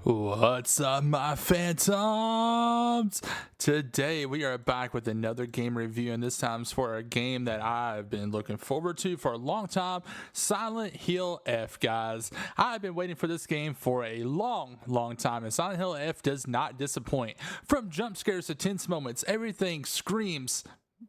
What's up, my phantoms? Today we are back with another game review, and this time's for a game that I've been looking forward to for a long time, Silent Hill F, guys. I've been waiting for this game for a long time, and Silent Hill F does not disappoint. From jump scares to tense moments, everything screams,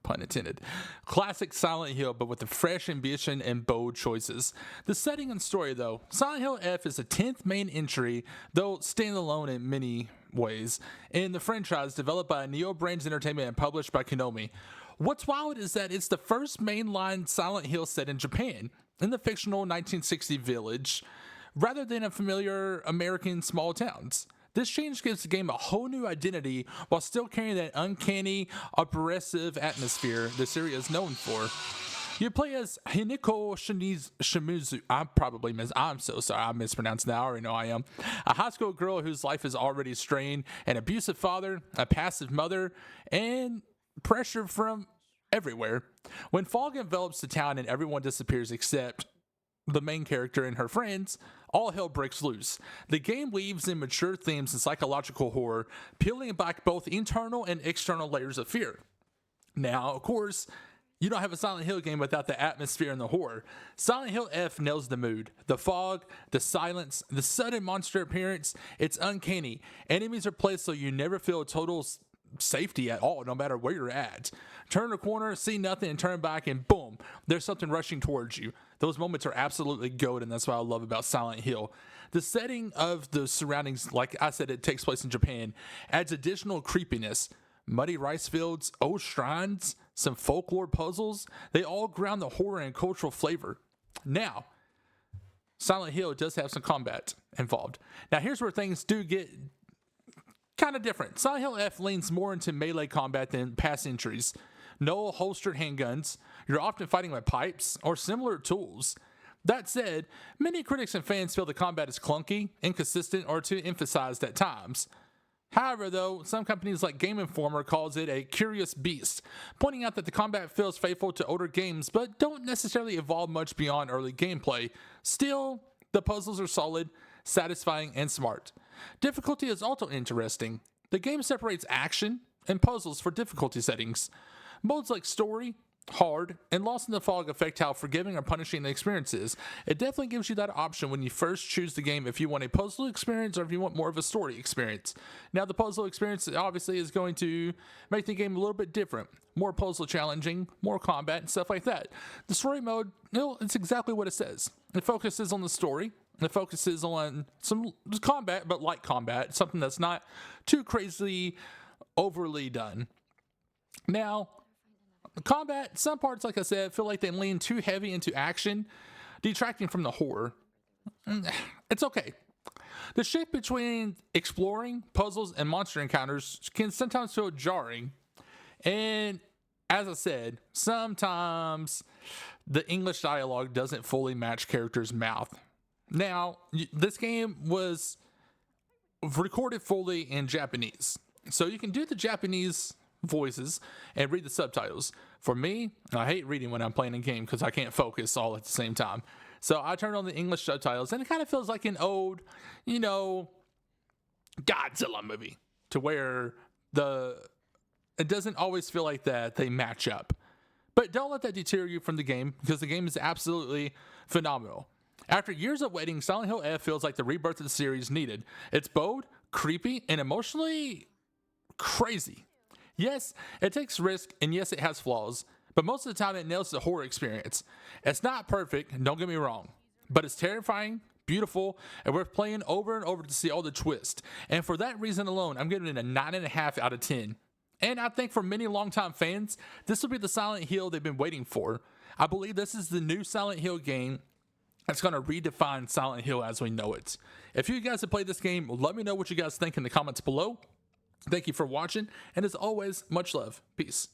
pun intended, classic Silent Hill, but with a fresh ambition and bold choices. The setting and story, though, Silent Hill F is the 10th main entry, though standalone in many ways, in the franchise developed by NeoBrains Entertainment and published by Konami. What's wild is that it's the first mainline Silent Hill set in Japan, in the fictional 1960 village, rather than a familiar American small towns. This change gives the game a whole new identity while still carrying that uncanny, oppressive atmosphere the series is known for. You play as Hinako Shimizu. I'm so sorry, I mispronounced that. I already know I am. A high school girl whose life is already strained, an abusive father, a passive mother, and pressure from everywhere. When fog envelops the town and everyone disappears except the main character and her friends, all hell breaks loose. The game weaves in mature themes and psychological horror, peeling back both internal and external layers of fear. Now, of course, you don't have a Silent Hill game without the atmosphere and the horror. Silent Hill F nails the mood. The fog, the silence, the sudden monster appearance, it's uncanny. Enemies are placed so you never feel total safety at all, no matter where you're at. Turn a corner, see nothing, and turn back, and boom, there's something rushing towards you. Those moments are absolutely gold, and that's what I love about Silent Hill. The setting of the surroundings, like I said, it takes place in Japan, adds additional creepiness. Muddy rice fields, old shrines, some folklore puzzles, they all ground the horror and cultural flavor. Now, Silent Hill does have some combat involved. Now, here's where things do get kind of different. Silent Hill F leans more into melee combat than past entries. No holstered handguns. You're often fighting with pipes or similar tools. That said, many critics and fans feel the combat is clunky, inconsistent, or too emphasized at times. However, though, some companies like Game Informer calls it a curious beast, pointing out that the combat feels faithful to older games but don't necessarily evolve much beyond early gameplay. Still, the puzzles are solid, satisfying, and smart. Difficulty is also interesting. The game separates action and puzzles for difficulty settings. Modes like story, hard, and Lost in the Fog affect how forgiving or punishing the experience is. It definitely gives you that option when you first choose the game if you want a puzzle experience or if you want more of a story experience. Now, the puzzle experience obviously is going to make the game a little bit different. More puzzle challenging, more combat, and stuff like that. The story mode, it's exactly what it says. It focuses on the story. It focuses on some combat, but light combat, something that's not too crazily overly done. Now, combat, some parts, like I said, feel like they lean too heavy into action, detracting from the horror. It's okay. The shift between exploring, puzzles, and monster encounters can sometimes feel jarring. And as I said, sometimes the English dialogue doesn't fully match characters' mouth. Now, this game was recorded fully in Japanese, so you can do the Japanese voices and read the subtitles. For me, I hate reading when I'm playing a game because I can't focus all at the same time. So I turned on the English subtitles, and it kind of feels like an old, Godzilla movie, to where it doesn't always feel like that they match up. But don't let that deter you from the game, because the game is absolutely phenomenal. After years of waiting, Silent Hill F feels like the rebirth of the series needed. It's bold, creepy, and emotionally crazy. Yes, it takes risk, and yes, it has flaws, but most of the time it nails the horror experience. It's not perfect, don't get me wrong, but it's terrifying, beautiful, and worth playing over and over to see all the twists. And for that reason alone, I'm giving it a 9.5 out of 10. And I think for many longtime fans, this will be the Silent Hill they've been waiting for. I believe this is the new Silent Hill game that's going to redefine Silent Hill as we know it. If you guys have played this game, let me know what you guys think in the comments below. Thank you for watching, and as always, much love. Peace.